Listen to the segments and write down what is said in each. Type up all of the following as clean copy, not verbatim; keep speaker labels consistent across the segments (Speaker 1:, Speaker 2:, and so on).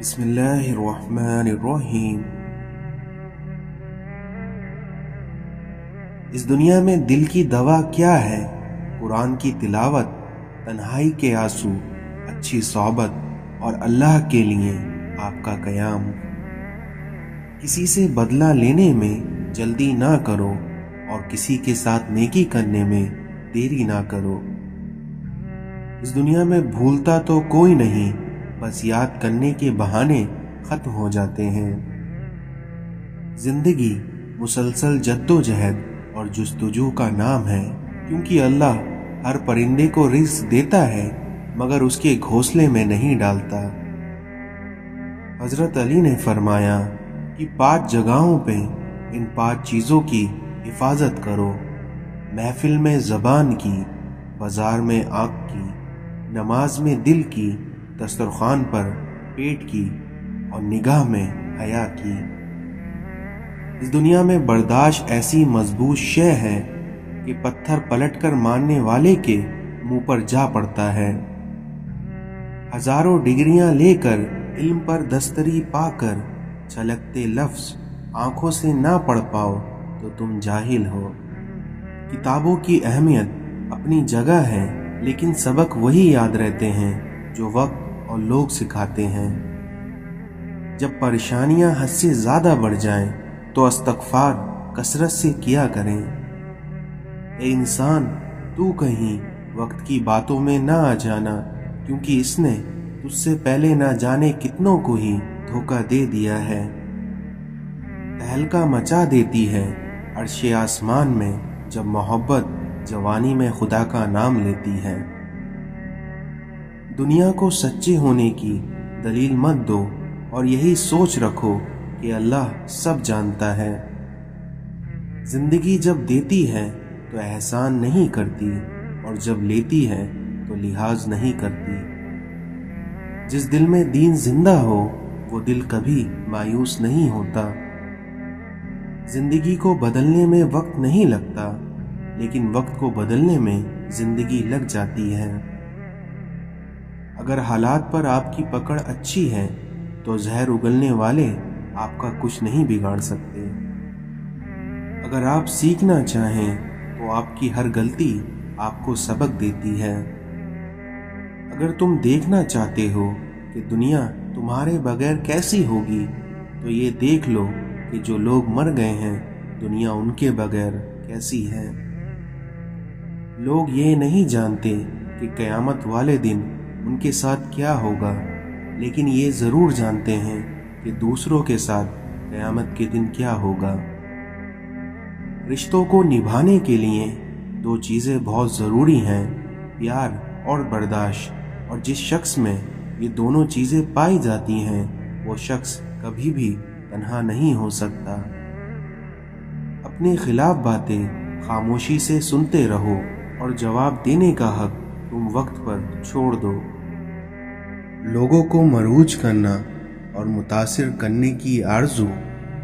Speaker 1: بسم اللہ الرحمن الرحیم۔ اس دنیا میں دل کی دوا کیا ہے؟ قرآن کی تلاوت، تنہائی کے آنسو، اچھی صحبت اور اللہ کے لیے آپ کا قیام۔ کسی سے بدلہ لینے میں جلدی نہ کرو اور کسی کے ساتھ نیکی کرنے میں دیری نہ کرو۔ اس دنیا میں بھولتا تو کوئی نہیں، بس یاد کرنے کے بہانے ختم ہو جاتے ہیں۔ زندگی مسلسل جد و جہد اور جستجو کا نام ہے، کیونکہ اللہ ہر پرندے کو رزق دیتا ہے مگر اس کے گھونسلے میں نہیں ڈالتا۔ حضرت علی نے فرمایا کہ 5 جگہوں پہ ان 5 چیزوں کی حفاظت کرو: محفل میں زبان کی، بازار میں آنکھ کی، نماز میں دل کی، دسترخوان پر پیٹ کی اور نگاہ میں حیا کی۔ اس دنیا میں برداشت ایسی مضبوط شے ہے کہ پتھر پلٹ کر مارنے والے کے منہ پر جا پڑتا ہے۔ ہزاروں ڈگریاں لے کر علم پر دستری پا کر چھلکتے لفظ آنکھوں سے نہ پڑھ پاؤ تو تم جاہل ہو۔ کتابوں کی اہمیت اپنی جگہ ہے، لیکن سبق وہی یاد رہتے ہیں جو وقت اور لوگ سکھاتے ہیں۔ جب پریشانیاں حد سے زیادہ بڑھ جائیں تو استغفار کثرت سے کیا کریں۔ اے انسان، تو کہیں وقت کی باتوں میں نہ آ جانا، کیونکہ اس نے تجھ سے پہلے نہ جانے کتنوں کو ہی دھوکہ دے دیا ہے۔ تہلکہ مچا دیتی ہے عرش آسمان میں جب محبت جوانی میں خدا کا نام لیتی ہے۔ دنیا کو سچے ہونے کی دلیل مت دو اور یہی سوچ رکھو کہ اللہ سب جانتا ہے۔ زندگی جب دیتی ہے تو احسان نہیں کرتی، اور جب لیتی ہے تو لحاظ نہیں کرتی۔ جس دل میں دین زندہ ہو وہ دل کبھی مایوس نہیں ہوتا۔ زندگی کو بدلنے میں وقت نہیں لگتا، لیکن وقت کو بدلنے میں زندگی لگ جاتی ہے۔ اگر حالات پر آپ کی پکڑ اچھی ہے تو زہر اگلنے والے آپ کا کچھ نہیں بگاڑ سکتے۔ اگر آپ سیکھنا چاہیں تو آپ کی ہر غلطی آپ کو سبق دیتی ہے۔ اگر تم دیکھنا چاہتے ہو کہ دنیا تمہارے بغیر کیسی ہوگی تو یہ دیکھ لو کہ جو لوگ مر گئے ہیں دنیا ان کے بغیر کیسی ہے۔ لوگ یہ نہیں جانتے کہ قیامت والے دن ان کے ساتھ کیا ہوگا، لیکن یہ ضرور جانتے ہیں کہ دوسروں کے ساتھ قیامت کے دن کیا ہوگا۔ رشتوں کو نبھانے کے لیے 2 چیزیں بہت ضروری ہیں: پیار اور برداشت، اور جس شخص میں یہ دونوں چیزیں پائی جاتی ہیں وہ شخص کبھی بھی تنہا نہیں ہو سکتا۔ اپنے خلاف باتیں خاموشی سے سنتے رہو اور جواب دینے کا حق تم وقت پر چھوڑ دو۔ لوگوں کو مروج کرنا اور متاثر کرنے کی آرزو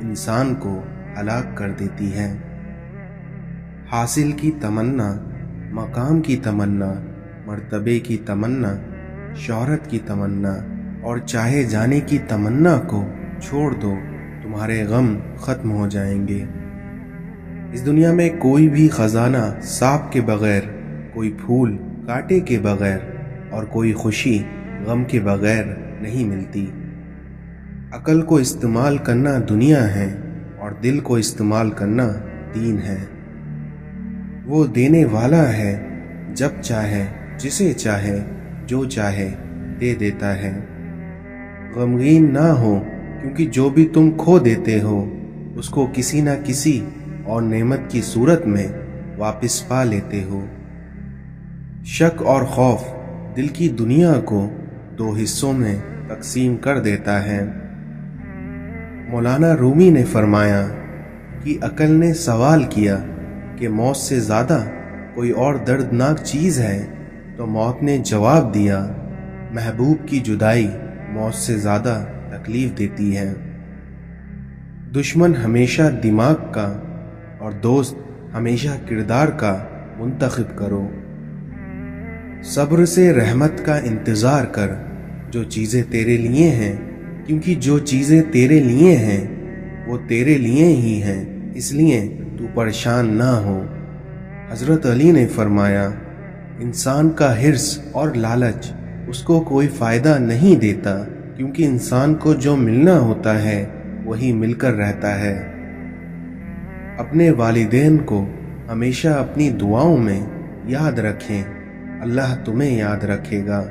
Speaker 1: انسان کو ہلاک کر دیتی ہے۔ حاصل کی تمنا، مقام کی تمنا، مرتبے کی تمنا، شہرت کی تمنا اور چاہے جانے کی تمنا کو چھوڑ دو، تمہارے غم ختم ہو جائیں گے۔ اس دنیا میں کوئی بھی خزانہ سانپ کے بغیر، کوئی پھول کانٹے کے بغیر اور کوئی خوشی غم کے بغیر نہیں ملتی۔ عقل کو استعمال کرنا دنیا ہے اور دل کو استعمال کرنا دین ہے۔ وہ دینے والا ہے، جب چاہے جسے چاہے جو چاہے دے دیتا ہے۔ غمگین نہ ہو، کیونکہ جو بھی تم کھو دیتے ہو اس کو کسی نہ کسی اور نعمت کی صورت میں واپس پا لیتے ہو۔ شک اور خوف دل کی دنیا کو 2 حصوں میں تقسیم کر دیتا ہے۔ مولانا رومی نے فرمایا کہ عقل نے سوال کیا کہ موت سے زیادہ کوئی اور دردناک چیز ہے، تو موت نے جواب دیا، محبوب کی جدائی موت سے زیادہ تکلیف دیتی ہے۔ دشمن ہمیشہ دماغ کا اور دوست ہمیشہ کردار کا منتخب کرو۔ صبر سے رحمت کا انتظار کر، جو چیزیں تیرے لیے ہیں کیونکہ جو چیزیں تیرے لیے ہیں وہ تیرے لیے ہی ہیں، اس لیے تو پریشان نہ ہو۔ حضرت علی نے فرمایا، انسان کا حرص اور لالچ اس کو کوئی فائدہ نہیں دیتا، کیونکہ انسان کو جو ملنا ہوتا ہے وہی مل کر رہتا ہے۔ اپنے والدین کو ہمیشہ اپنی دعاؤں میں یاد رکھیں، اللہ تمہیں یاد رکھے گا۔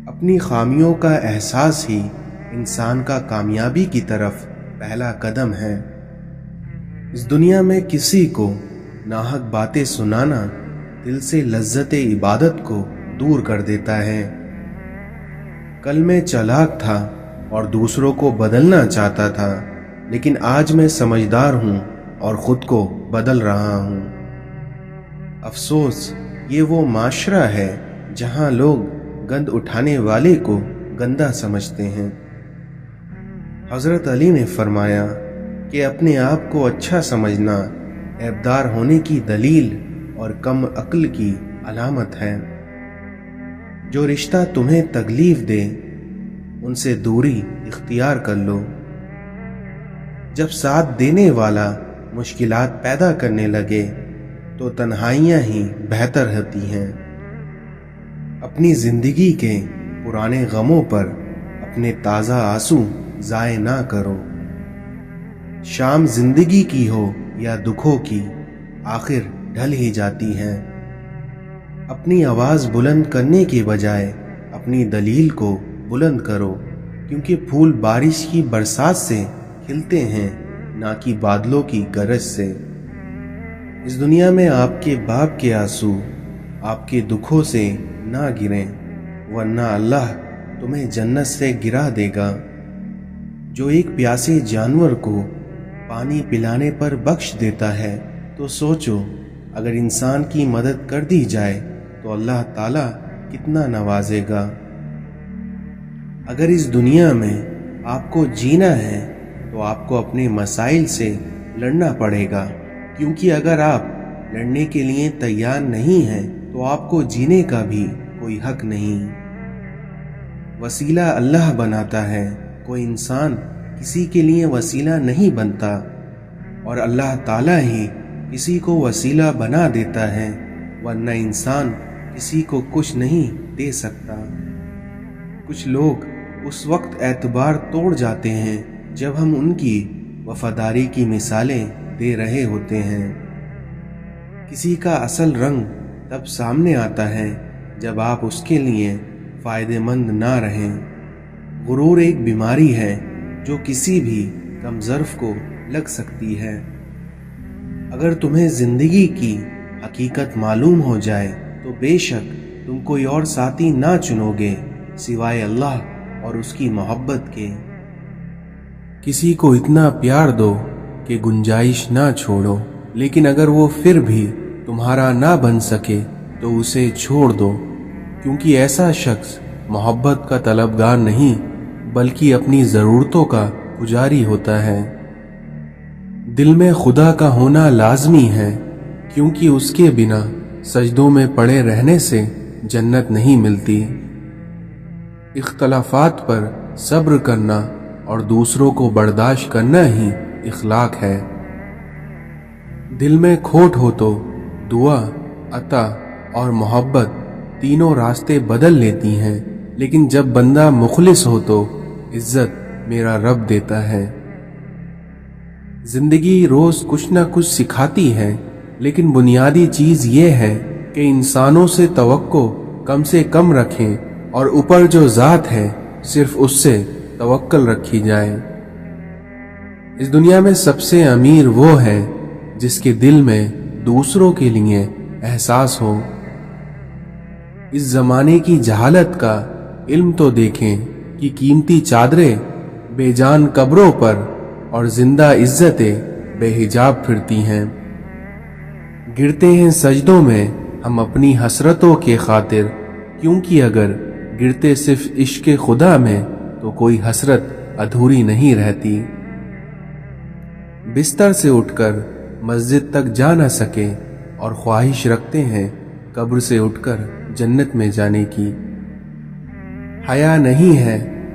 Speaker 1: اپنی خامیوں کا احساس ہی انسان کا کامیابی کی طرف پہلا قدم ہے۔ اس دنیا میں کسی کو ناحق باتیں سنانا دل سے لذت عبادت کو دور کر دیتا ہے۔ کل میں چالاک تھا اور دوسروں کو بدلنا چاہتا تھا، لیکن آج میں سمجھدار ہوں اور خود کو بدل رہا ہوں۔ افسوس، یہ وہ معاشرہ ہے جہاں لوگ گند اٹھانے والے کو گندا سمجھتے ہیں۔ حضرت علی نے فرمایا کہ اپنے آپ کو اچھا سمجھنا عیبدار ہونے کی دلیل اور کم عقل کی علامت ہے۔ جو رشتہ تمہیں تکلیف دے ان سے دوری اختیار کر لو۔ جب ساتھ دینے والا مشکلات پیدا کرنے لگے تو تنہائیاں ہی بہتر ہوتی ہیں۔ اپنی زندگی کے پرانے غموں پر اپنے تازہ آنسو ضائع نہ کرو۔ شام زندگی کی ہو یا دکھوں کی، آخر ڈھل ہی جاتی ہے۔ اپنی آواز بلند کرنے کے بجائے اپنی دلیل کو بلند کرو، کیونکہ پھول بارش کی برسات سے کھلتے ہیں، نہ کہ بادلوں کی گرج سے۔ اس دنیا میں آپ کے باپ کے آنسو آپ کے دکھوں سے نہ گریں، ورنہ اللہ تمہیں جنت سے گرا دے گا۔ جو ایک پیاسے جانور کو پانی پلانے پر بخش دیتا ہے تو سوچو اگر انسان کی مدد کر دی جائے تو اللہ تعالیٰ کتنا نوازے گا۔ اگر اس دنیا میں آپ کو جینا ہے تو آپ کو اپنے مسائل سے لڑنا پڑے گا، کیونکہ اگر آپ لڑنے کے لیے تیار نہیں ہیں تو آپ کو جینے کا بھی کوئی حق نہیں۔ وسیلہ اللہ بناتا ہے، کوئی انسان کسی کے لیے وسیلہ نہیں بنتا، اور اللہ تعالیٰ ہی کسی کو وسیلہ بنا دیتا ہے، ورنہ انسان کسی کو کچھ نہیں دے سکتا۔ کچھ لوگ اس وقت اعتبار توڑ جاتے ہیں جب ہم ان کی وفاداری کی مثالیں دے رہے ہوتے ہیں۔ کسی کا اصل رنگ تب سامنے آتا ہے جب آپ اس کے لیے فائدہ مند نہ رہیں۔ غرور ایک بیماری ہے جو کسی بھی کم ظرف کو لگ سکتی ہے۔ اگر تمہیں زندگی کی حقیقت معلوم ہو جائے تو بے شک تم کوئی اور ساتھی نہ چنو گے سوائے اللہ اور اس کی محبت کے۔ کسی کو اتنا پیار دو کہ گنجائش نہ چھوڑو، لیکن اگر وہ پھر بھی تمہارا نہ بن سکے تو اسے چھوڑ دو، کیونکہ ایسا شخص محبت کا طلبگار نہیں بلکہ اپنی ضرورتوں کا پجاری ہوتا ہے۔ دل میں خدا کا ہونا لازمی ہے، کیونکہ اس کے بنا سجدوں میں پڑے رہنے سے جنت نہیں ملتی۔ اختلافات پر صبر کرنا اور دوسروں کو برداشت کرنا ہی اخلاق ہے۔ دل میں کھوٹ ہو تو دعا، عطا اور محبت تینوں راستے بدل لیتی ہیں، لیکن جب بندہ مخلص ہو تو عزت میرا رب دیتا ہے۔ زندگی روز کچھ نہ کچھ سکھاتی ہے، لیکن بنیادی چیز یہ ہے کہ انسانوں سے توقع کم سے کم رکھیں اور اوپر جو ذات ہے صرف اس سے توکل رکھی جائے۔ اس دنیا میں سب سے امیر وہ ہے جس کے دل میں دوسروں کے لیے احساس ہو۔ اس زمانے کی جہالت کا علم تو دیکھیں کہ قیمتی چادریں بے جان قبروں پر اور زندہ عزتیں بے حجاب پھرتی ہیں۔ گرتے ہیں سجدوں میں ہم اپنی حسرتوں کے خاطر، کیونکہ اگر گرتے صرف عشق خدا میں تو کوئی حسرت ادھوری نہیں رہتی۔ بستر سے اٹھ کر مسجد تک جا نہ سکے اور خواہش رکھتے ہیں قبر سے اٹھ کر جنت میں جانے کی۔ حیا نہیں ہے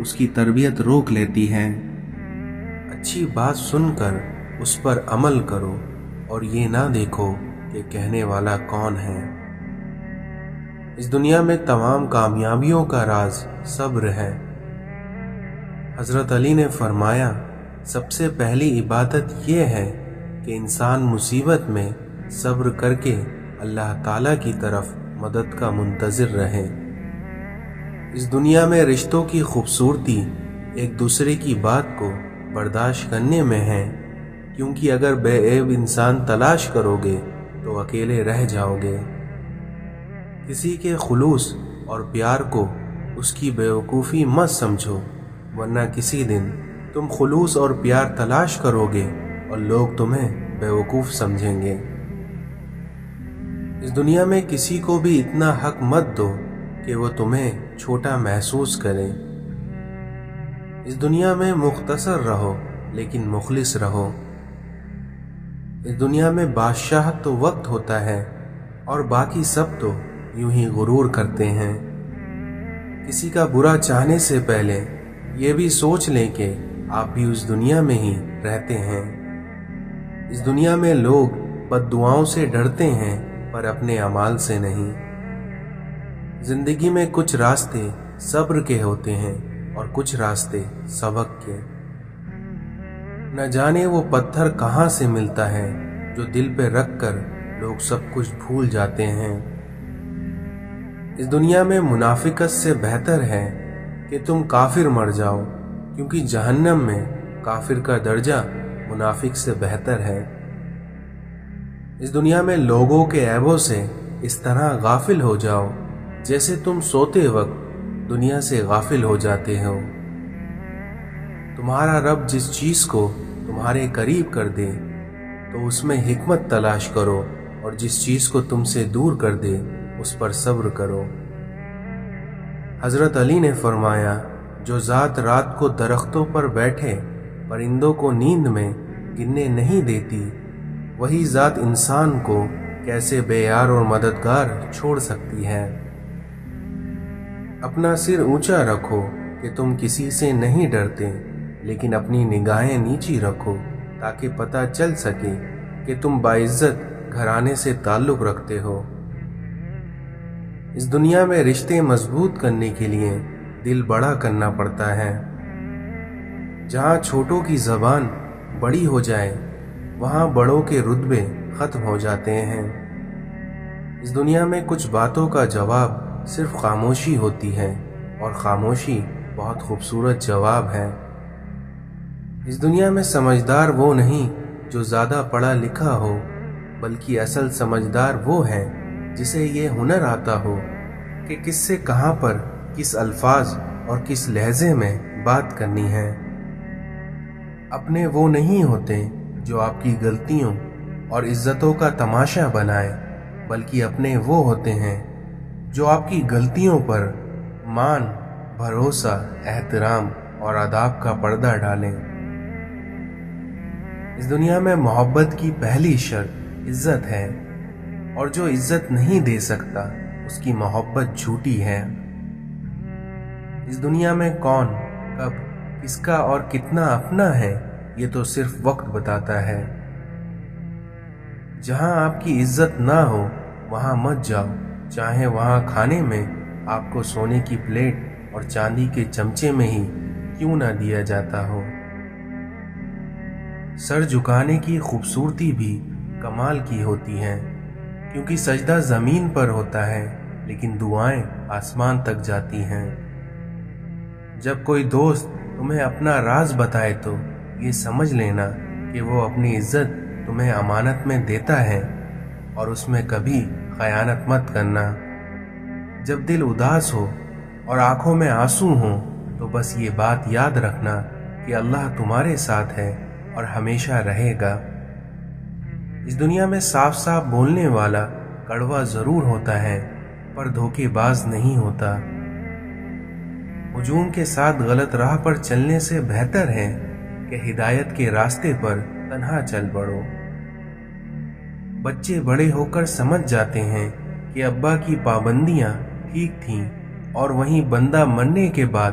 Speaker 1: اس کی تربیت روک لیتی ہے۔ اچھی بات سن کر اس پر عمل کرو اور یہ نہ دیکھو کہ کہنے والا کون ہے۔ اس دنیا میں تمام کامیابیوں کا راز صبر ہے۔ حضرت علی نے فرمایا، سب سے پہلی عبادت یہ ہے کہ انسان مصیبت میں صبر کر کے اللہ تعالیٰ کی طرف مدد کا منتظر رہے۔ اس دنیا میں رشتوں کی خوبصورتی ایک دوسرے کی بات کو برداشت کرنے میں ہے، کیونکہ اگر بے عیب انسان تلاش کرو گے تو اکیلے رہ جاؤ گے۔ کسی کے خلوص اور پیار کو اس کی بیوقوفی مت سمجھو، ورنہ کسی دن تم خلوص اور پیار تلاش کرو گے اور لوگ تمہیں بیوقوف سمجھیں گے۔ اس دنیا میں کسی کو بھی اتنا حق مت دو کہ وہ تمہیں چھوٹا محسوس کرے۔ اس دنیا میں مختصر رہو لیکن مخلص رہو۔ اس دنیا میں بادشاہ تو وقت ہوتا ہے اور باقی سب تو یوں ہی غرور کرتے ہیں۔ کسی کا برا چاہنے سے پہلے یہ بھی سوچ لیں کہ آپ بھی اس دنیا میں ہی رہتے ہیں۔ اس دنیا میں لوگ بد دعاؤں سے ڈرتے ہیں پر اپنے اعمال سے نہیں۔ زندگی میں کچھ راستے صبر کے ہوتے ہیں اور کچھ راستے سبق کے۔ نہ جانے وہ پتھر کہاں سے ملتا ہے جو دل پہ رکھ کر لوگ سب کچھ بھول جاتے ہیں۔ اس دنیا میں منافقت سے بہتر ہے کہ تم کافر مر جاؤ، کیونکہ جہنم میں کافر کا درجہ منافق سے بہتر ہے۔ اس دنیا میں لوگوں کے عیبوں سے اس طرح غافل ہو جاؤ جیسے تم سوتے وقت دنیا سے غافل ہو جاتے ہو۔ تمہارا رب جس چیز کو تمہارے قریب کر دے تو اس میں حکمت تلاش کرو، اور جس چیز کو تم سے دور کر دے اس پر صبر کرو۔ حضرت علی نے فرمایا، جو ذات رات کو درختوں پر بیٹھے پرندوں کو نیند میں گننے نہیں دیتی، وہی ذات انسان کو کیسے بے یار اور مددگار چھوڑ سکتی ہے۔ اپنا سر اونچا رکھو کہ تم کسی سے نہیں ڈرتے، لیکن اپنی نگاہیں نیچی رکھو تاکہ پتہ چل سکے کہ تم باعزت گھرانے سے تعلق رکھتے ہو۔ اس دنیا میں رشتے مضبوط کرنے کے لیے دل بڑا کرنا پڑتا ہے۔ جہاں چھوٹوں کی زبان بڑی ہو جائے وہاں بڑوں کے رتبے ختم ہو جاتے ہیں۔ اس دنیا میں کچھ باتوں کا جواب صرف خاموشی ہوتی ہے، اور خاموشی بہت خوبصورت جواب ہے۔ اس دنیا میں سمجھدار وہ نہیں جو زیادہ پڑھا لکھا ہو، بلکہ اصل سمجھدار وہ ہے جسے یہ ہنر آتا ہو کہ کس سے کہاں پر کس الفاظ اور کس لہجے میں بات کرنی ہے۔ اپنے وہ نہیں ہوتے جو آپ کی غلطیوں اور عزتوں کا تماشا بنائے، بلکہ اپنے وہ ہوتے ہیں جو آپ کی غلطیوں پر مان، بھروسہ، احترام اور آداب کا پردہ ڈالیں۔ اس دنیا میں محبت کی پہلی شرط عزت ہے، اور جو عزت نہیں دے سکتا اس کی محبت جھوٹی ہے۔ اس دنیا میں کون، کب، کس کا اور کتنا اپنا ہے یہ تو صرف وقت بتاتا ہے۔ جہاں آپ کی عزت نہ ہو وہاں مت جاؤ، چاہے وہاں کھانے میں آپ کو سونے کی پلیٹ اور چاندی کے چمچے میں ہی کیوں نہ دیا جاتا ہو۔ سر جھکانے کی خوبصورتی بھی کمال کی ہوتی ہے، کیونکہ سجدہ زمین پر ہوتا ہے لیکن دعائیں آسمان تک جاتی ہیں۔ جب کوئی دوست تمہیں اپنا راز بتائے تو یہ سمجھ لینا کہ وہ اپنی عزت تمہیں امانت میں دیتا ہے، اور اس میں کبھی خیانت مت کرنا۔ جب دل اداس ہو اور آنکھوں میں آنسو ہوں تو بس یہ بات یاد رکھنا کہ اللہ تمہارے ساتھ ہے اور ہمیشہ رہے گا۔ اس دنیا میں صاف صاف بولنے والا کڑوا ضرور ہوتا ہے پر دھوکے باز نہیں ہوتا۔ ہجوم کے ساتھ غلط راہ پر چلنے سے بہتر ہے کہ ہدایت کے راستے پر تنہا چل پڑو۔ بچے بڑے ہو کر سمجھ جاتے ہیں کہ ابا کی پابندیاں ٹھیک تھیں، اور وہیں بندہ مرنے کے بعد